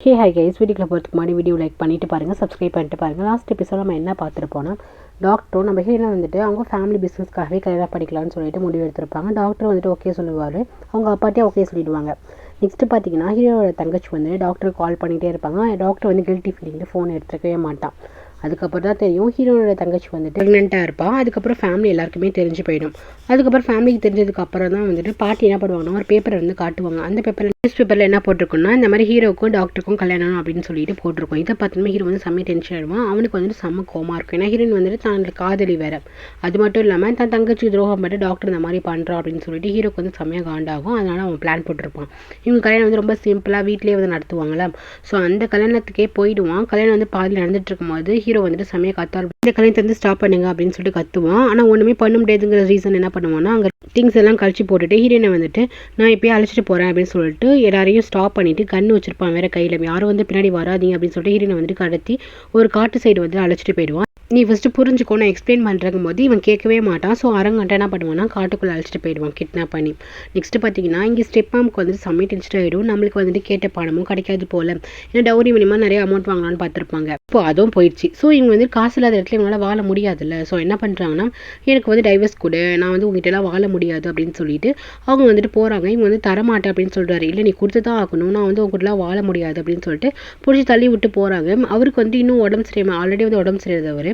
Hey hi guys, வீடியோக்குள்ள போகிறதுக்கு முன்னாடி வீடியோ லைக் பண்ணிட்டு பாருங்கள், சப்ஸ்கிரைப் பண்ணிட்டு பாருங்கள். லாஸ்ட் எபிசோட நம்ம என்ன பார்த்துருப்போம்னா, டாக்டரும் நம்ம ஹீரோனை வந்துட்டு அவங்க ஃபேமிலி பிஸ்னஸ்க்காகவே கல்யாணம் படிக்கலாம்னு சொல்லிட்டு முடிவு எடுத்திருப்பாங்க. டாக்டர் வந்துட்டு ஓகே சொல்லுவார், அவங்க அப்பாட்டே ஓகே சொல்லிடுவாங்க. நெக்ஸ்ட்டு பார்த்தீங்கன்னா ஹீரோட தங்கச்சி வந்து டாக்டருக்கு கால் பண்ணிகிட்டே இருப்பாங்க. டாக்டர் வந்து கில்ட்டி ஃபீலிங்கில் ஃபோன் எடுத்துக்கவே மாட்டான். அதுக்கப்புறம் தான் தெரியும் ஹீரோனோட தங்கச்சி வந்துட்டு ப்ரெக்னெண்ட்டாக இருப்பாள். அதுக்கப்புறம் ஃபேமிலி எல்லாருக்குமே தெரிஞ்சு போயிடும். அதுக்கப்புறம் ஃபேமிலிக்கு தெரிஞ்சதுக்கு அப்புறம் தான் வந்துட்டு பாட்டி என்ன பண்ணுவாங்கன்னா ஒரு பேப்பரை வந்து காட்டுவாங்க. அந்த பேப்பரில் நியூஸ் பேப்பரில் என்ன போட்டிருக்குன்னா, இந்த மாதிரி ஹீரோக்கும் டாக்டருக்கும் கல்யாணம் அப்படின்னு சொல்லிட்டு போட்டிருக்கோம். இதை பார்த்தோம்னா ஹீரோ வந்து செம்ம டென்ஷன் ஆகிடுவான். அவனுக்கு வந்துட்டு செம்ம கோமா இருக்கும். ஏன்னா ஹீரோயின் வந்துட்டு தான் காதலி வேறு. அது மட்டும் இல்லாமல் தன் தங்கச்சி துரோகம் பண்ணி டாக்டர் இந்த மாதிரி பண்ணுறான் அப்படின்னு சொல்லிட்டு ஹீரோக்கு வந்து செம்மையாக காண்டாகும். அதனால் அவன் பிளான் போட்டிருப்பான். இவங்க கல்யாணம் வந்து ரொம்ப சிம்பிளாக வீட்டிலேயே வந்து நடத்துவாங்களே. ஸோ அந்த கல்யாணத்துக்கே போயிடுவான். கல்யாணம் வந்து பாதியில் நடந்துட்டு இருக்கும்போது ஹீரோ வந்துட்டு செம்மையாக கத்தார், இந்த கல்யாணத்தை வந்து ஸ்டாப் பண்ணுங்க அப்படின்னு சொல்லிட்டு கத்துவான். ஆனால் ஒன்றுமே பண்ண முடியாதுங்கிற ரீசன் என்ன பண்ணுவான்னா, அங்கே திங்ஸ் எல்லாம் கழிச்சு போட்டுட்டு ஹீரோனை வந்துட்டு நான் இப்போயே அழைச்சிட்டு போகிறேன் அப்படின்னு சொல்லிட்டு எல்லாரையும் ஸ்டாப் பண்ணிட்டு கன்று வச்சிருப்பான் வேற கையில். யாரும் வந்து பின்னாடி வராதிங்க அப்படின்னு சொல்லிட்டு ஹீரோனை வந்துட்டு கடத்தி ஒரு காட்டு சைடு வந்து அழைச்சிட்டு போயிடுவான். நீ ஃபஸ்ட்டு புரிஞ்சுக்கோ, நான் எக்ஸ்பிளைன் பண்ணுறங்கும் போது இவன் கேட்கவே மாட்டான். ஸோ அரங்கன்ட்ட என்ன பண்ணுவான்னா காட்டுக்குள்ளே அழைச்சிட்டு போயிடுவான் கிட்னாப் பண்ணி. நெக்ஸ்ட்டு பார்த்தீங்கன்னா இங்கே ஸ்டெப் மாமுக்கு வந்துட்டு செம்ம டென்ஷன் ஆகிடும். நம்மளுக்கு வந்துட்டு கேட்ட பணமும் கிடைக்காது போல். ஏன்னா டவுரி மூலியமாக நிறைய அமௌண்ட் வாங்கலான்னு பார்த்துருப்பாங்க. இப்போ அதுவும் போயிடுச்சு. ஸோ இவங்க வந்து காசு இல்லாத இடத்துல இவங்களால் வாழ முடியாதுல்ல. ஸோ என்ன பண்ணுறாங்கன்னா, எனக்கு வந்து டைவர்ஸ் கொடு, நான் வந்து உங்ககிட்டலாம் வாழ முடியாது அப்படின்னு சொல்லிட்டு அவங்க வந்துட்டு போகிறாங்க. இவங்க வந்து தரமாட்டேன் அப்படின்னு சொல்கிறாரு. இல்லை நீ கொடுத்து தான் ஆகணும், நான் வந்து உங்ககிட்டலாம் வாழ முடியாது அப்படின்னு சொல்லிட்டு பிடிச்சி தள்ளி விட்டு போகிறாங்க. அவருக்கு வந்து இன்னும் உடம்பு சரியாமல் ஆல்ரெடி வந்து உடம்பு சரியாதவர்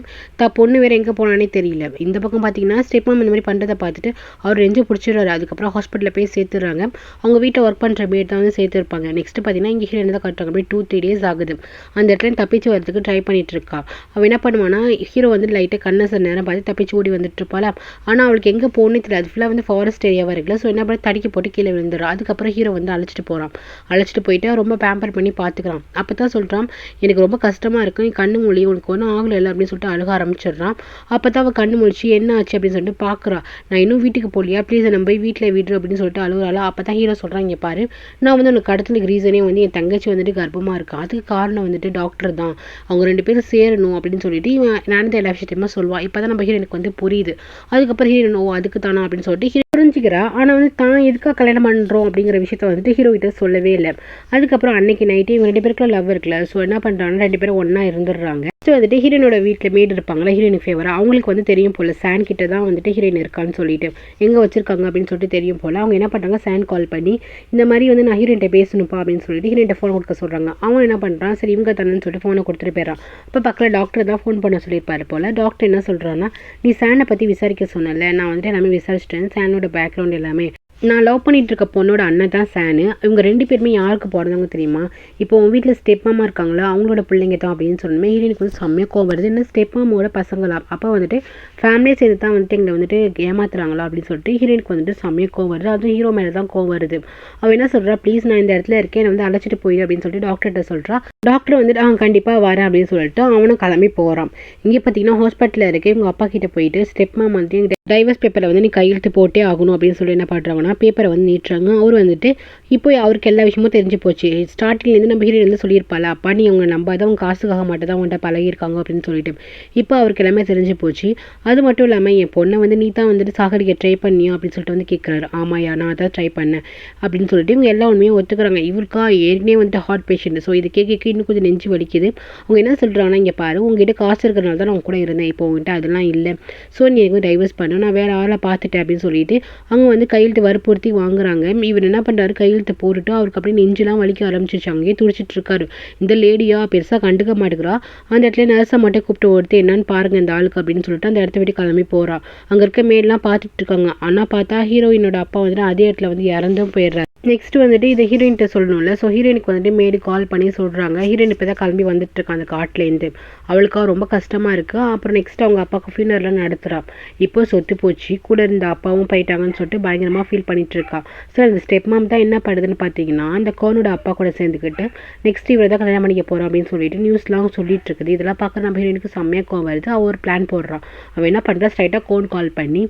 பொண்ணு வேறு எங்கே போனானே தெரியல. இந்த பக்கம் பார்த்தீங்கன்னா ஸ்டெப் மாம் இந்த மாதிரி பண்ணுறதை பார்த்துட்டு அவர் ரெஞ்சு பிடிச்சிடுறாரு. அதுக்கப்புறம் ஹாஸ்பிட்டலில் போய் சேர்த்துறாங்க. அவங்க வீட்டை ஒர்க் பண்ணுற பேர் தான் வந்து சேர்த்துருப்பாங்க. நெக்ஸ்ட் பார்த்தீங்கன்னா இங்கே ஹீரோயின் தான் காட்டுறாங்க. அப்படியே 2-3 days ஆகுது. அந்த இடத்துல தப்பிச்சு வரதுக்கு ட்ரை பண்ணிட்டு இருக்கா. அவள் என்ன பண்ணுவானா, ஹீரோ வந்து லைட்டாக கண்ணை சில நேரம் பார்த்து தப்பிச்சு ஓடி வந்துட்டு இருப்பாளா. ஆனால் அவளுக்கு எங்கே போகணும்னு தெரியல. அது ஃபுல்லாக வந்து ஃபாரஸ்ட் ஏரியாவாக இருக்குல்ல. ஸோ என்ன பண்ணி தடுக்கி போட்டு கீழே விழுந்துடும். அதுக்கப்புறம் ஹீரோ வந்து அழைச்சிட்டு போகிறான். அழைச்சிட்டு போயிட்டு ரொம்ப பேம்பர் பண்ணி பார்த்துக்கிறான். அப்போ தான் சொல்கிறான், எனக்கு ரொம்ப கஷ்டமாக இருக்கும், கண்ணு மொழி உனக்கு ஒன்றும் ஆகலை இல்லை அப்படின்னு சொல்லிட்டு அழுக ஆரம்பிச்சிடுறான். அப்போ தான் அவள் கண்ணு முழிச்சு என்ன ஆச்சு அப்படின்னு சொல்லிட்டு பார்க்குறா. நான் இன்னும் வீட்டுக்கு போகலையா, ப்ளீஸ் நம்ம போய் வீட்டில் விடுறோம் அப்படின்னு சொல்லிட்டு அழுகுறாளா. அப்போ தான் ஹீரோ சொல்கிறாங்க, இங்கே பாரு, நான் வந்து உனக்கு கடத்துறதுக்கு ரீசனே வந்து என் தங்கச்சி வந்துட்டு கர்ப்பமாக இருக்கா. அதுக்கு காரணம் வந்துட்டு டாக்டர் தான். அவங்க 2 பேரும் சேரணும் அப்படின்னு சொல்லிட்டு இவன் நடந்த எல்லா விஷயத்தையுமே சொல்லுவாள். இப்போ தான் நம்ம ஹீரோனுக்கு வந்து புரியுது. அதுக்கப்புறம் ஹீரோன் அதுக்கு தானா அப்படின்னு சொல்லிட்டு ஹீரோ புரிஞ்சுக்கிறா. ஆனால் வந்து தான் எதுக்காக கல்யாணம் பண்ணுறோம் அப்படிங்கிற விஷயத்த வந்துட்டு ஹீரோ கிட்ட சொல்லவே இல்லை. அதுக்கப்புறம் அன்னைக்கு நைட்டு இவங்க 2 பேருக்குள்ள லவ் இருக்குல்ல. ஸோ என்ன பண்ணுறாங்கன்னா 2 பேரும் ஒன்றா இருந்துடுறாங்க. வந்துட்டு ஹீரோனோட வீட்டில் மேடு இருப்பாங்களா, ஹீரோயினுக்கு ஃபேவரா, அவங்களுக்கு வந்து தெரியும் போல் சான் கிட்ட தான் வந்துட்டு ஹீரோயின் இருக்கான்னு சொல்லிட்டு எங்கே வச்சிருக்காங்க அப்படின்னு சொல்லிட்டு தெரியும் போல். அவங்க என்ன பண்ணுறாங்க, சான் கால் பண்ணி இந்த மாதிரி வந்து நான் ஹீரோயின்ட்ட பேசணுப்பா அப்படின்னு சொல்லிட்டு ஹீரோயின்ட்ட ஃபோன் கொடுக்க சொல்கிறாங்க. அவன் என்ன பண்ணுறான், சரி இவங்க தானேன்னு சொல்லிட்டு ஃபோனை கொடுத்துட்டு போயிடறான். இப்போ பக்கத்தில் டாக்டர் தான் ஃபோன் பண்ண சொல்லியிருப்பாரு போல். டாக்டர் என்ன சொல்கிறான்னா, நீ சானை பற்றி விசாரிக்க சொன்னல, நான் வந்துட்டு எல்லாமே விசாரிச்சிட்டேன். சானோட பேக்ரவுண்ட் எல்லாமே, நான் லவ் பண்ணிட்டு இருக்க பொண்ணோட அண்ணன் தான் சானு. இவங்க 2 பேருமே யாருக்கு பிறந்தவங்க தெரியுமா, இப்போ உன் வீட்டில் ஸ்டெப் மாமா இருக்காங்களா, அவங்களோட பிள்ளைங்க தான் அப்படின்னு சொன்னோமே. ஹீரோனுக்கு வந்து செம்மையாக கோவம் வருது. என்ன ஸ்டெப் மாமோட பசங்களா, அப்போ வந்துட்டு ஃபேமிலியே சேர்ந்து தான் வந்துட்டு எங்களை வந்துட்டு ஏமாத்துறாங்களா அப்படின்னு சொல்லிட்டு ஹீரோனுக்கு வந்துட்டு செம்மையாக கோவம் வருது. அதுவும் ஹீரோ மேலே தான் கோவம் வருது. அவள் என்ன சொல்கிறா, ப்ளீஸ் நான் இந்த இடத்துல இருக்கேன், என்னை வந்து அழைச்சிட்டு போயிடு அப்படின்னு சொல்லிட்டு டாக்டர்கிட்ட சொல்கிறா. டாக்டர் வந்துட்டு கண்டிப்பாக வரேன் அப்படின்னு சொல்லிட்டு அவனும் கிளம்பி போகிறான். இங்கே பார்த்தீங்கன்னா ஹாஸ்பிட்டலில் இருக்கு. இவங்க அப்பா கிட்ட போயிட்டு ஸ்டெப் மாம் வந்து டைவர்ஸ் பேப்பரை வந்து நீ கையெழுத்து போட்டே ஆகணும் அப்படின்னு சொல்லி என்ன பண்ணுறாங்கன்னா பேப்பரை வந்து நீட்டுறாங்க. அவர் வந்துட்டு இப்போ அவருக்கு எல்லா விஷயமும் தெரிஞ்சு போச்சு. ஸ்டார்டிங்லேருந்து நம்ம ஹீரோயின் வந்து சொல்லியிருப்பாள், அப்பா நீ அவங்க நம்பாத, அவங்க காசுக்காக மட்டும் தான் அவங்கள்ட்ட பழகிருக்காங்க அப்படின்னு சொல்லிட்டு. இப்போ அவருக்கு எல்லாமே தெரிஞ்சு போச்சு. அது மட்டும் இல்லாமல் என் பொண்ணை வந்து நீ தான் வந்துட்டு சாகடிக்க ட்ரை பண்ணியா அப்படின்னு சொல்லிட்டு வந்து கேட்குறாரு. ஆமாயா நான் தான் ட்ரை பண்ணேன் அப்படின்னு சொல்லிட்டு இவங்க எல்லா உண்மையும் ஒத்துக்கிறாங்க. இவருக்கா ஏற்கனவே வந்துட்டு ஹார்ட் பேஷண்ட். ஸோ இது கேட்க இன்னும் கொஞ்சம் நெஞ்சு வலிக்குது. அவங்க என்ன சொல்கிறாங்கன்னா, இங்கே பாரு, உங்ககிட்ட காசு இருக்கிறனால தான் நான் கூட இருந்தேன், இப்போ உங்ககிட்ட அதெல்லாம் இல்லை. ஸோ நீ எனக்கு டைவர்ஸ் பண்ண, நான் வேறு ஆளை பார்த்துட்டேன் அப்படின்னு சொல்லிட்டு அவங்க வந்து கையெழுத்து வற்புறுத்தி வாங்குறாங்க. இவர் என்ன பண்ணுறாரு, கையெழுத்து போட்டுட்டு அவருக்கு அப்படியே நெஞ்செலாம் வலிக்க ஆரம்பிச்சிச்சு. அங்கேயே துடிச்சிட்டு இருக்காரு. இந்த லேடியா பெருசாக கண்டுக்க மாட்டேங்கிறா. அந்த இடத்துல நர்ஸை மட்டும் கூப்பிட்டு ஒருத்தர் என்னன்னு பாருங்க இந்த ஆளுக்கு அப்படின்னு சொல்லிட்டு அந்த இடத்த விட்டு கிளம்பி போகிறா. அங்கே இருக்க மேடெலாம் பார்த்துட்டு இருக்காங்க. ஆனால் பார்த்தா ஹீரோயினோட அப்பா வந்துட்டு அதே இடத்துல வந்து இறந்தும் போயிடுறாரு. நெக்ஸ்ட் வந்துட்டு இதை ஹீரோயின்கிட்ட சொல்லணும்ல. ஸோ ஹீரோயினுக்கு வந்துட்டு மேடு கால் பண்ணி சொல்கிறாங்க. ஹீரோயின் இப்போ தான் கிளம்பி வந்துட்டு இருக்கா அந்த காட்டிலேருந்து. அவளுக்காக ரொம்ப கஷ்டமாக இருக்குது. அப்புறம் நெக்ஸ்ட் அவங்க அப்பாவுக்கு ஃபியூனர்லாம் நடத்துகிறா. இப்போ சொத்து போச்சு, கூட இருந்த அப்பாவும் போயிட்டாங்கன்னு சொல்லிட்டு பயங்கரமாக ஃபீல் பண்ணிட்டு இருக்கா. ஸோ அந்த ஸ்டெப் மாம் தான் என்ன பண்ணுதுன்னு பார்த்தீங்கன்னா, அந்த கோனோட அப்பா கூட சேர்ந்துக்கிட்டு நெக்ஸ்ட் இவரை தான் கல்யாணம் பண்ணிக்க போகிறோம் அப்படின்னு சொல்லிட்டு நியூஸ்லாம் சொல்லிட்டு இருக்குது. இதெல்லாம் பார்க்க நம்ம ஹீரோயினுக்கு செம்மையாக கோவம் வருது. அவள் ஒரு பிளான் போடுறான். அவன் என்ன பண்ணுறா, ஸ்ட்ரைட்டாக கோன் கால் பண்ணி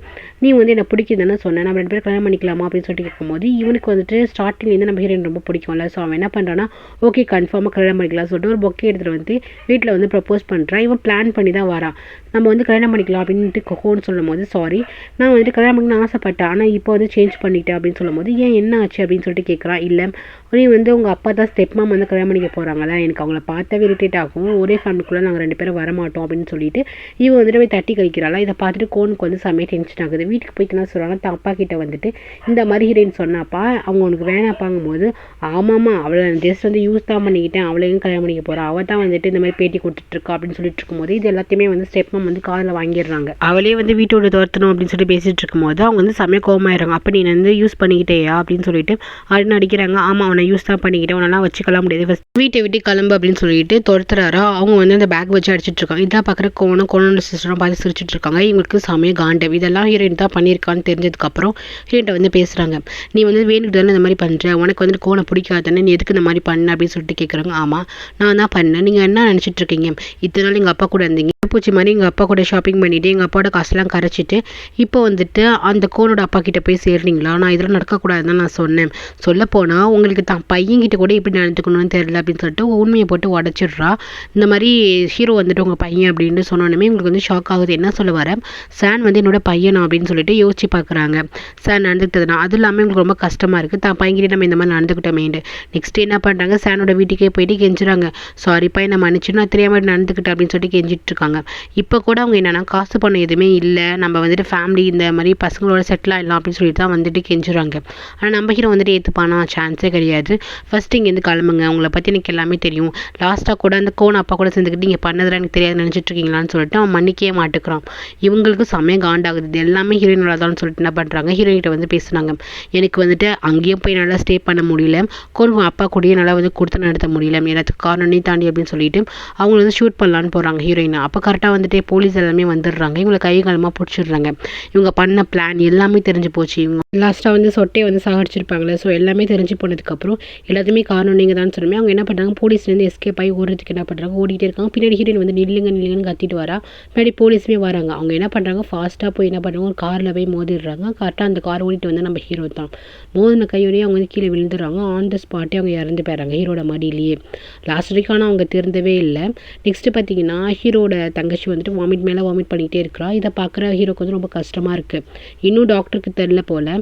நீ வந்து என்னை பிடிக்குதுன்னு சொன்னேன், நம்ம 2 பேரும் கல்யாணம் பண்ணிக்கலாமா அப்படின்னு சொல்லிட்டு கேட்கும்போது இவனுக்கு வந்துட்டு ஸ்டார்டிங்லேருந்து நம்ம ஹீரோயின் ரொம்ப பிடிக்கும்ல. ஸோ அவன் என்ன பண்ணுறான்னா ஓகே கன்ஃபார்மாக கல்யாணம் பண்ணிக்கலாம் சொல்லிட்டு ஒரு பொக்கே எடுத்துகிட்டு வந்து வீட்டில் வந்து ப்ரப்போஸ் பண்ணுறான். இவன் பிளான் பண்ணி தான் வரான். நம்ம வந்து கல்யாணம் பண்ணிக்கலாம் அப்படின்ட்டு கோன்னு சொல்லும் போது சாரி நான் வந்துட்டு கல்யாணம் பண்ணி ஆசைப்பட்டேன், ஆனால் இப்போ வந்து சேஞ்ச் பண்ணிட்டேன் அப்படின்னு சொல்லும் போது ஏன் என்ன ஆச்சு அப்படின்னு சொல்லிட்டு கேட்குறான். இல்லை நீ வந்து உங்கள் அப்பா தான் ஸ்டெப் மாம் வந்து கல்யாணம் பண்ணிக்க போகிறாங்களா, எனக்கு அவங்கள பார்த்தாவே இரிட்டேட் ஆகும், ஒரே ஃபேமிலிக்குள்ளே நாங்கள் 2 பேரும் வரமாட்டோம் அப்படின்னு சொல்லிட்டு இவன் வந்துட்டு போய் தட்டி கழிக்கிறாளா. இதை பார்த்துட்டு கோனுக்கு வந்து செம்மையாக டென்ஷன் ஆகுது. வீட்டுக்கு போயிட்டு என்ன சொல்கிறாங்க, தான் அப்பா கிட்ட வந்துட்டு இந்த மாதிரி ஹீரோயின் சொன்னாப்பா அவங்க உனக்கு வேணாப்பாங்கும் போது ஆமாம்மா அவளை ஜஸ்ட் வந்து யூஸ் தான் பண்ணிக்கிட்டேன், அவளையும் கல்யாணம் பண்ணிக்க போகிறா, அவள் தான் வந்துட்டு இந்த மாதிரி பேட்டி கொடுத்துட்ருக்கா அப்படின்னு சொல்லிட்டு இருக்கும்போது இது எல்லாத்தையுமே வந்து ஸ்டெப் மாம் வந்து காதில் வாங்கிடுறாங்க. அவளே வந்து வீட்டோட துரத்தணும் அப்படின்னு சொல்லிட்டு பேசிகிட்டு இருக்கும்போது அவங்க வந்து செம்மையாக கோவமாயிடுறாங்க. அப்போ நீ வந்து யூஸ் பண்ணிக்கிட்டேயா அப்படின்னு சொல்லிட்டு அப்படின்னு அடிக்கிறாங்க. ஆமாம் அவனை யூஸ் தான் பண்ணிக்கிட்டேன், உன்னெல்லாம் வச்சுக்கலாம் முடியாது, ஃபஸ்ட் வீட்டை விட்டு கிளம்பு அப்படின்னு சொல்லிட்டு துரத்துறாரா. அவங்க வந்து அந்த பேக் வச்சு அடிச்சிட்டு இருக்காங்க. இதான் பார்க்குற கோனோட சிஸ்டரும் பார்த்து சிரிச்சிட்டு இருக்காங்க. இவங்களுக்கு செமையாக காண்டம். இதெல்லாம் ஹீரோயின் தான் பண்ணியிருக்கான்னு தெரிஞ்சதுக்கப்புறம் ஹீரோயின்ட்ட வந்து பேசுகிறாங்க. நீ வந்து வேணுட்டு தானே இந்த மாதிரி பண்ணுற, உனக்கு வந்துட்டு கோனை பிடிக்காதானே, நீ எதுக்கு இந்த மாதிரி பண்ண அப்படின்னு சொல்லிட்டு கேட்குறாங்க. ஆமாம் நான் தான் பண்ணேன், நீங்கள் என்ன நினச்சிட்டு இருக்கீங்க, இத்தனை நாள் எங்கள் அப்பா கூட இருந்தீங்க, பூச்சி மாதிரி எங்கள் அப்பா கூட ஷாப்பிங் பண்ணிவிட்டு எங்கள் அப்பாவோட காசெல்லாம் கரைச்சிட்டு இப்போ வந்துட்டு அந்த கோனோட அப்பா கிட்ட போய் சேர்றீங்களா, நான் இதெல்லாம் நடக்கக்கூடாதுன்னு நான் சொன்னேன், சொல்லப்போனால் உங்களுக்கு தான் பையன்கிட்ட கூட எப்படி நடந்துக்கணும்னு தெரியல அப்படின்னு சொல்லிட்டு உண்மையை போட்டு உடச்சிட்றா. இந்த மாதிரி ஹீரோ வந்துட்டு உங்கள் பையன் அப்படின்னு சொன்னோன்னே உங்களுக்கு வந்து ஷாக் ஆகுது. என்ன சொல்ல வர, சான் வந்து என்னோட பையனா அப்படின்னு சொல்லிட்டு யோசிச்சு பார்க்குறாங்க. சான் நடந்துக்கிட்டதுனா அது இல்லாமல் உங்களுக்கு ரொம்ப கஷ்டமாக இருக்குது, தான் பையன்கிட்ட நம்ம இந்த மாதிரி நடந்துக்கிட்டோமேண்டு. நெக்ஸ்ட் என்ன பண்ணுறாங்க, சானோட வீட்டுக்கே போயிட்டு கெஞ்சுறாங்க. சாரிப்பா என்ன மன்னிச்சு, நான் தெரியாமல் நடந்துக்கிட்டேன் அப்படின்னு சொல்லிட்டு கெஞ்சிட்டு இருக்காங்க. இப்போ கூட அவங்க என்னன்னா காசு பணம் எதுவுமே இல்லை, நம்ம வந்துட்டு ஃபேமிலி இந்த மாதிரி பசங்களோட செட்டில் ஆகிடலாம் அப்படின்னு சொல்லிட்டு தான் வந்துட்டு கெஞ்சுறாங்க. ஆனால் நம்ம ஹீரோ வந்துட்டு ஏற்றுப்பானா, சான்ஸே கிடையாது. ஃபஸ்ட்டு இங்கேருந்து கிளம்புங்க, உங்களை பற்றி எனக்கு எல்லாமே தெரியும், லாஸ்ட்டாக கூட அந்த கோன் அப்பா கூட சேர்ந்துக்கிட்டு நீங்கள் பண்ணதில் எனக்கு தெரியாது நினச்சிட்டு இருக்கீங்களான்னு சொல்லிட்டு அவன் மன்னிக்கவே மாட்டுக்கிறான். இவங்களுக்கு செம்மையாக காண்டாகுது. இது எல்லாமே ஹீரோயினோட தான் சொல்லிட்டு என்ன பண்ணுறாங்க, ஹீரோயின்கிட்ட வந்து பேசுனாங்க. எனக்கு வந்துட்டு அங்கேயும் போய் நல்லா ஸ்டே பண்ண முடியல, கோன் அப்பா கூடயே நல்லா வந்து கொடுத்து நடத்த முடியல, எல்லாத்துக்கு காரணம் தாண்டி அப்படின்னு சொல்லிட்டு அவங்க வந்து ஷூட் பண்ணலான்னு போகிறாங்க ஹீரோயினை. அப்போ கரெக்டாக வந்துட்டு போலீஸ் எல்லாமே வந்துடுறாங்க. இவங்களை கை காலமாக பிடிச்சிடுறாங்க. இவங்க பண்ண பிளான் எல்லாமே தெரிஞ்சு போச்சு. இவங்க லாஸ்ட்டாக வந்து சொட்டையை வந்து சாகடிச்சிருப்பாங்களே. ஸோ எல்லாமே தெரிஞ்சு போனதுக்கப்புறம் எல்லாத்துமே காரணம் நீங்கள் தான் சொல்லுமே. அவங்க என்ன பண்ணுறாங்க, போலீஸ்லேருந்து எஸ்கேப் ஆகி ஓடுறதுக்கு என்ன பண்ணுறாங்க, ஓடிட்டே இருக்காங்க. பின்னாடி ஹீரோயின் வந்து நில்லுங்கன்னு கத்திட்டு வரா. பின்னாடி போலீஸுமே வராங்க. அவங்க என்ன பண்ணுறாங்க, ஃபாஸ்ட்டாக போய் என்ன பண்ணுறாங்க, ஒரு காரில் போய் மோதிடுறாங்க. கரெக்டாக அந்த கார் ஓடிட்டு வந்து நம்ம ஹீரோ தான். மோதின கையோடய அவங்க வந்து கீழே விழுந்துடுறாங்க. ஆன் த ஸ்பாட்டே அவங்க இறந்து போயிடுறாங்க ஹீரோட மடியிலேயே. லாஸ்ட் வரைக்கும் ஆனால் அவங்க திருந்தவே இல்லை. நெக்ஸ்ட்டு பார்த்தீங்கன்னா ஹீரோட தங்கச்சி வந்துட்டு வாமிட் மேலே வாமிட் பண்ணிகிட்டே இருக்கிறா. இதை பார்க்குற ஹீரோக்கு வந்து ரொம்ப கஷ்டமாக இருக்குது. இன்னும் டாக்டருக்கு தெரியல போல்.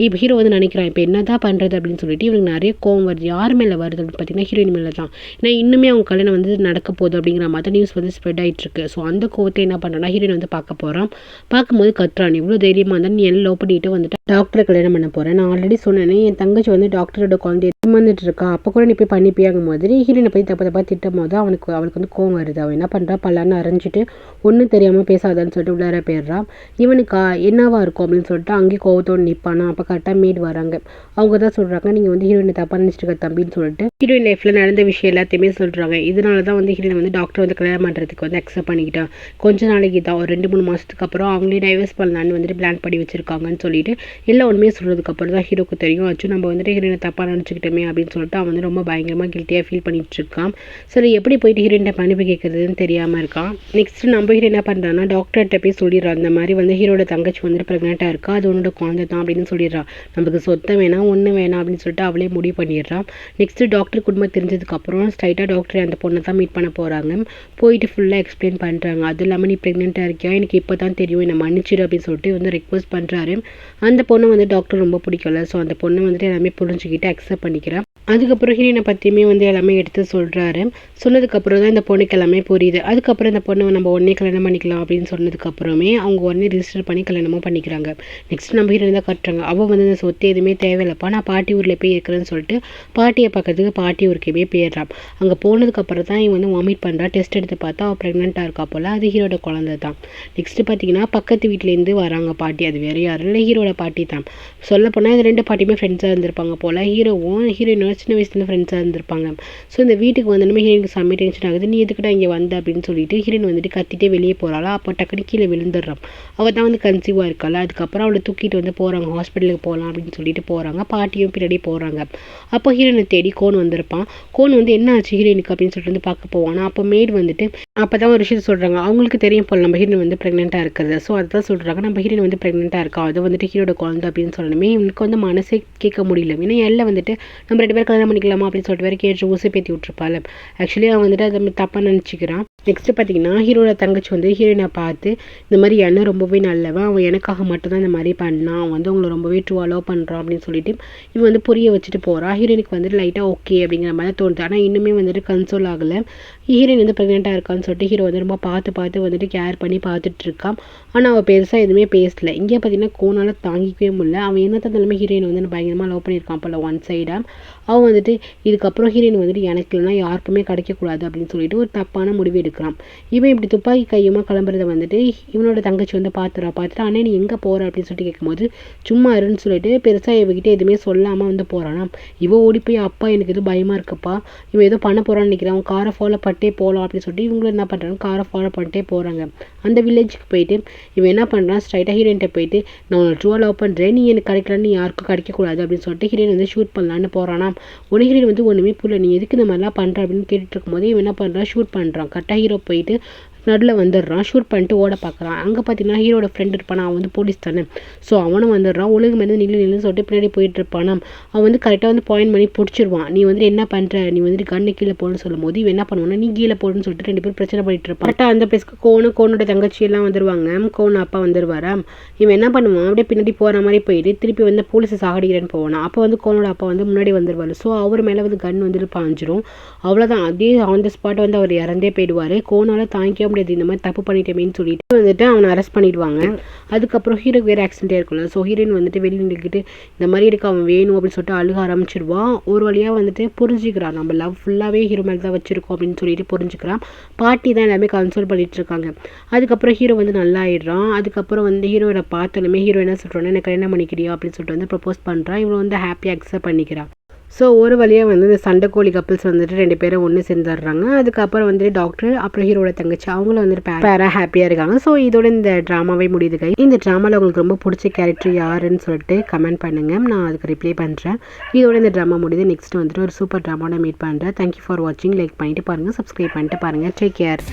இப்போ ஹீரோ வந்து நினைக்கிறான் இப்போ என்ன தான் பண்ணுறது அப்படின்னு சொல்லிட்டு இவங்களுக்கு நிறைய கோவம் வருது. யார் மேலே வருது அப்படின்னு பார்த்தீங்கன்னா ஹீரோயின் மேலே தான். ஏன்னா இன்னுமே அவங்க கல்யாணம் வந்து நடக்க போகுது அப்படிங்கிற மாதிரி நியூஸ் வந்து ஸ்ப்ரெட் ஆகிட்டுருக்கு. ஸோ அந்த கோவத்தை என்ன பண்ணுறா, ஹீரோயின் வந்து பார்க்க போகிறான். பார்க்கும்போது கத்துறான், இவ்வளோ தைரியமாக இருந்தால் நீ எல்லாம் லவ் பண்ணிட்டு வந்துட்டு டாக்டரை கல்யாணம் பண்ண போகிறேன், நான் ஆல்ரெடி சொன்னேனே என் தங்கச்சி வந்து டாக்டரோட குழந்தைய சுமந்துட்டு இருக்கா, அப்போ கூட நீ போய் பண்ணிப்பியாகும் போது ஹீரோயினை போய் தப்பாக திட்டும் போது அவளுக்கு வந்து கோவம் வருது. அவன் என்ன பண்ணுறா, பல்லான்னு அரைஞ்சிட்டு ஒன்றும் தெரியாமல் பேசாதான்னு சொல்லிட்டு உள்ளார போயிடுறா. இவனுக்கா என்னவா இருக்கும் அப்படின்னு சொல்லிட்டு அங்கேயே கோவத்தோடு நிற்பானா. அப்போ கரெக்டாக மேட் வராங்க. அவங்க தான் சொல்கிறாங்க நீங்கள் வந்து ஹீரோயினை தப்பாக நினச்சிட்டு இருக்க தம்பின்னு சொல்லிட்டு ஹீரோயின் லைஃப்பில் நடந்த விஷயம் எல்லாத்தையுமே சொல்கிறாங்க. இதனால தான் வந்து ஹீரோயின் வந்து டாக்டர் வந்து கல்யாணம் பண்ணுறதுக்கு வந்து அக்செப்ட் பண்ணிக்கிட்டான். கொஞ்ச நாளைக்கு தான் ஒரு 2-3 மாதத்துக்கு அப்புறம் அவங்களே டைவர்ஸ் பண்ணலான்னு வந்துட்டு பிளான் பண்ணி வச்சுருக்காங்கன்னு சொல்லிட்டு எல்லாம் உண்மையை சொல்கிறதுக்கப்புறம் தான் ஹீரோக்கு தெரியும் ஆச்சு நம்ம வந்துட்டு ஹீரோயினை தப்பாக நினச்சிக்கிட்டோமே அப்படின்னு சொல்லிட்டு அவன் வந்து ரொம்ப பயங்கரமாக கில்ட்டியாக ஃபீல் பண்ணிட்டு இருக்கான். சரி எப்படி போயிட்டு ஹீரோயின்ட்ட மன்னிப்பு கேட்குறதுன்னு தெரியாமல் இருக்கான். நெக்ஸ்ட் நம்ம ஹீரோ என்ன பண்ணுறான்னா டாக்டர்கிட்ட போய் சொல்லிடுறான், இந்த மாதிரி வந்து ஹீரோட தங்கச்சி வந்துட்டு ப்ரெக்னெண்ட்டாக இருக்கா, அது உன்னோட குழந்தை தான் அப்படின்னு சொல்லிடுறான். நமக்கு சொத்தை வேணாம் ஒன்று வேணாம் அப்படின்னு சொல்லிட்டு அவளே முடிவு பண்ணிடுறான். நெக்ஸ்ட்டு டாக்டர் குடும்பம் தெரிஞ்சதுக்கப்புறம் ஸ்ட்ரைட்டாக டாக்டர் அந்த பொண்ணை தான் மீட் பண்ண போகிறாங்க. போயிட்டு ஃபுல்லாக எக்ஸ்பிளைன் பண்ணுறாங்க. அது இல்லாமல் நீ ப்ரெக்னெண்ட்டாக இருக்கியா, எனக்கு இப்போ தான் தெரியும், என்னை மன்னிச்சிடு அப்படின்னு சொல்லிட்டு வந்து ரெக்வஸ்ட் பண்ணுறாரு. அந்த பொண்ணை வந்து டாக்டர் ரொம்ப பிடிக்கல. ஸோ அந்த பொண்ணை வந்துட்டு எல்லாமே புரிஞ்சுக்கிட்டு அக்செப்ட் பண்ணிக்கிறேன். அதுக்கப்புறம் ஹீரோயினை பற்றியுமே வந்து எல்லாமே எடுத்து சொல்கிறாரு. சொன்னதுக்கப்புறம் தான் இந்த பொண்ணுக்கு எல்லாமே புரியுது. அதுக்கப்புறம் இந்த பொண்ணை நம்ம உடனே கல்யாணம் பண்ணிக்கலாம் அப்படின்னு சொன்னதுக்கப்புறமே அவங்க உடனே ரிஜிஸ்டர் பண்ணி கல்யாணமும் பண்ணிக்கிறாங்க. நெக்ஸ்ட் நம்ம ஹீரோயின் தான் கட்டுறாங்க. அவள் வந்து இந்த சொத்து எதுவுமே தேவையில்லப்பா, நான் பாட்டி ஊரில் போய் இருக்கிறேன்னு சொல்லிட்டு பாட்டியை பார்க்கறதுக்கு பாட்டி ஊருக்கே போயிடுறான். அங்கே போனதுக்கப்புறம் தான் இவன் வந்து வாமிட் பண்ணுறா. டெஸ்ட் எடுத்து பார்த்தா அவள் ப்ரெக்னெண்ட்டாக இருக்கா போல். அது ஹீரோட குழந்தை தான். நெக்ஸ்ட்டு பார்த்தீங்கன்னா பக்கத்து வீட்டிலேருந்து வராங்க பாட்டி. அது வேறு யாரும் இல்லை, ஹீரோட பாட்டி தான். சொல்லப்போனால் இது 2 பாட்டியுமே ஃப்ரெண்ட்ஸாக இருந்திருப்பாங்க போல். ஹீரோவும் ஹீரோயினோட சின்ன வயசுலேருந்து ஃப்ரெண்ட்ஸாக இருந்திருப்பாங்க. ஸோ இந்த வீட்டுக்கு வந்தோடனே ஹீரோயினுக்கு செம்ம டென்ஷன் ஆகுது. நீ எதுக்கிட்ட இங்கே வந்த அப்படின்னு சொல்லிட்டு ஹீரோயின் வந்துட்டு கத்திட்டே வெளியே போகிறாளா. அப்போ டக்குனு கீழே விழுந்துடுறான். அவள் தான் வந்து கன்சீவாக இருக்காள். அதுக்கப்புறம் அவளை தூக்கிட்டு வந்து போகிறாங்க, ஹாஸ்பிட்டலுக்கு போகலாம் அப்படின்னு சொல்லிட்டு போகிறாங்க. பாட்டியும் பின்னாடி போகிறாங்க. அப்போ ஹீரோயினை தேடி கோன் வந்திருப்பான். கோன் வந்து என்ன ஆச்சு ஹீரோயினுக்கு அப்படின்னு சொல்லிட்டு வந்து பார்க்க போவானா. அப்போ மேட் வந்துட்டு அப்போ தான் ஒரு விஷயத்த சொல்கிறாங்க. அவங்களுக்கு தெரியும் போல் நம்ம ஹீரோயின் வந்து ப்ரெக்னெண்ட்டாக இருக்கிறது. ஸோ அதுதான் சொல்கிறாங்க, நம்ம ஹீரோயின் வந்து ப்ரெக்னெண்ட்டாக இருக்கா, அது வந்துட்டு ஹீரோட குழந்தை அப்படின்னு சொல்லணுமே. இவனுக்கு வந்து மனசே கேட்க முடியல. ஏன்னா எல்லாம் வந்துட்டு நம்ம 2 பேரும் கல்யாணம் பண்ணிக்கலாமா அப்படின்னு சொல்லிட்டு வேறு கேட்டு ஊசி பேத்தி விட்டுருப்பாள். ஆக்சுவலி அவன் வந்துட்டு அதை தப்பாக நினச்சிக்கிறான். நெக்ஸ்ட்டு பார்த்தீங்கன்னா ஹீரோட தங்கச்சி வந்து ஹீரோயினை பார்த்து இந்த மாதிரி அண்ணன் ரொம்பவே நல்லவன், அவன் எனக்காக மட்டும்தான் இந்த மாதிரி பண்ணான், அவன் வந்து அவங்களை ரொம்பவே ட்ரூவாக லவ் பண்ணுறான் அப்படின்னு சொல்லிட்டு இவன் வந்து புரிய வச்சுட்டு போகிறான். ஹீரோயினுக்கு வந்துட்டு லைட்டாக ஓகே அப்படிங்கிற மாதிரி தோணுது. ஆனால் இன்னுமே வந்துட்டு கன்சோல் ஆகலை. ஹீரோயின் வந்து ப்ரெக்னெண்ட்டாக இருக்கான்னு சொல்லிட்டு ஹீரோ வந்து ரொம்ப பார்த்து வந்துட்டு கேர் பண்ணி பார்த்துட்டு இருக்கான். ஆனால் அவள் பெருசாக எதுவுமே பேசலை. இங்கே பார்த்தீங்கன்னா கோனால் தாங்கிக்கவே முடியல. அவன் என்ன தந்தாலுமே ஹீரோயின் வந்து பயங்கரமாக லவ் பண்ணியிருக்கான் போல ஒன் சைடாக. அவன் வந்துட்டு இதுக்கப்புறம் ஹீரோயின் வந்துட்டு எனக்கு இல்லைனா யாருக்குமே கிடைக்கக்கூடாது அப்படின்னு சொல்லிட்டு ஒரு தப்பான முடிவு எடுக்கிறான். இவன் இப்படி துப்பாக்கி கையுமா கிளம்புறத வந்துட்டு இவனோட தங்கச்சி வந்து பார்த்துட்டு அண்ணே நீ எங்கே போகிற அப்படின்னு சொல்லிட்டு கேட்கும்போது சும்மா இருன்னு சொல்லிட்டு பெருசாக இவகிட்ட எதுவுமே சொல்லாமல் வந்து போகிறானா. இவன் ஓடி போய் அப்பா எனக்கு எதுவும் பயமாக இருக்குப்பா, இவன் ஏதோ பண்ண போகிறான்னு நினைக்கிறான், அவன் காரை ஃபாலோ பண்ணிட்டே போகலாம் அப்படின்னு சொல்லிட்டு இவங்களும் என்ன பண்ணுறாங்க, காரை ஃபாலோ பண்ணிட்டே போகிறாங்க. அந்த வில்லேஜுக்கு போயிட்டு இவன் என்ன பண்ணுறான், ஸ்ட்ரைட்டாக ஹீரோயின்ட்ட போயிட்டு நான் உன்னை ட்ரூவாக லவ் பண்ணுறேன், நீ எனக்கு கிடைக்கலான்னு யாருக்கும் கிடைக்கக்கூடாது அப்படின்னு சொல்லிட்டு ஹீரோயின் வந்து ஷூட் பண்ணலான்னு போகிறானா. உடனே ஹீரோயின் வந்து ஒன்றுமே புரியல, நீ எதுக்கு இந்த மாதிரிலாம் பண்ணுற அப்படின்னு கேட்டுட்டு இருக்கும்போது இவன் என்ன பண்ணுறான், ஷூட் பண்ணுறான். கரெக்டாக ஹீரோ போயிட்டு நடுவில் வந்துடுறான். ஷூட் பண்ணிட்டு ஓட பார்க்குறான். அங்கே பார்த்தீங்கன்னா ஹீரோட ஃப்ரெண்ட் இருப்பானா, அவன் வந்து போலீஸ் தானே. ஸோ அவனும் வந்துடுறான். ஒழுங்கு மேலே நில்லுன்னு சொல்லிட்டு பின்னாடி போயிட்டு இருப்பானா. அவன் வந்து கரெக்டாக வந்து பாயிண்ட் பண்ணி பிடிச்சிருவான். நீ வந்துட்டு என்ன பண்ணுற, நீ வந்துட்டு கண்ணு கீழே போடணும்னு சொல்லும் போது இவன் என்ன பண்ணுவானா, நீ கீழே போடுன்னு சொல்லிட்டு 2 பேரும் பிரச்சனை பண்ணிட்டு இருப்பான். கரெக்டாக அந்த பிளேஸ்க்கு கோனோட தங்கச்சி எல்லாம் வந்துருவாங்க. கோன் அப்பா வந்துருவாரா. இவன் என்ன பண்ணுவான், அப்படியே பின்னாடி போகிற மாதிரி போயிட்டு திருப்பி வந்து போலீஸை சாகடிக்கிறேன்னு போவானா. அப்போ வந்து கோனோட அப்பா வந்து முன்னாடி வந்துருவார். ஸோ அவர் மேலே வந்து கன் வந்துட்டு பாஞ்சிரும். அவ்வளோதான், அதே ஆன் த ஸ்பாட் வந்து அவர் இறந்தே போயிடுவார். கோனால் தாங்கிக்க முடியாது இந்த மாதிரி தப்பு பண்ணிட்டேமேன்னு சொல்லிட்டு வந்துட்டு அவனை அரெஸ்ட் பண்ணிடுவாங்க. அதுக்கப்புறம் ஹீரோக்கு வேறு ஆக்சிடென்ட்டே இருக்கும்ல. ஸோ ஹீரோயின் வந்துட்டு வெளியே நின்றுக்கிட்டு இந்த மாதிரி எனக்கு அவன் வேணும் அப்படின்னு சொல்லிட்டு அழுக ஆரம்பிச்சிடுவான். ஒரு வழியாக வந்துட்டு புரிஞ்சுக்கிறான், நம்ம லவ் ஃபுல்லாகவே ஹீரோ மேலே தான் வச்சிருக்கோம் அப்படின்னு சொல்லிட்டு புரிஞ்சுக்கிறான். பாட்டி தான் எல்லாமே கன்சோல் பண்ணிட்டு இருக்காங்க. அதுக்கப்புறம் ஹீரோ வந்து நல்லா ஆயிடுறான். அதுக்கப்புறம் வந்து ஹீரோவை பார்த்தோன்னே ஹீரோ என்ன சொல்கிறான்னா, எனக்கு என்ன பண்ணிக்கிறியா அப்படின்னு சொல்லிட்டு வந்து ப்ரப்போஸ் பண்ணுறான். இவன் வந்து ஹாப்பியாக அக்செப்ட் பண்ணிக்கிறான். ஸோ ஒரு வழியாக வந்து இந்த சண்டைக்கோழி கப்பிள்ஸ் வந்துட்டு 2 பேரும் ஒன்று சேர்ந்துடுறாங்க. அதுக்கப்புறம் வந்துட்டு டாக்டர் அப்புறம் ஹீரோட தங்கச்சி அவங்களும் வந்துட்டு பேராக ஹாப்பியாக இருக்காங்க. ஸோ இதோட இந்த ட்ராமாவே முடியுது கை. இந்த ட்ராமாவில் உங்களுக்கு ரொம்ப பிடிச்ச கேரக்டர் யாருன்னு சொல்லிட்டு கமெண்ட் பண்ணுங்கள், நான் அதுக்கு ரிப்ளை பண்ணுறேன். இதோட இந்த ட்ராமா முடியுது. நெக்ஸ்ட் வந்துட்டு ஒரு சூப்பர் ட்ராமாவோட மீட் பண்ணுறேன். தேங்க்யூ ஃபார் வாட்சிங். லைக் பண்ணிட்டு பாருங்கள், சப்ஸ்கிரைப் பண்ணிட்டு பாருங்கள். Take care.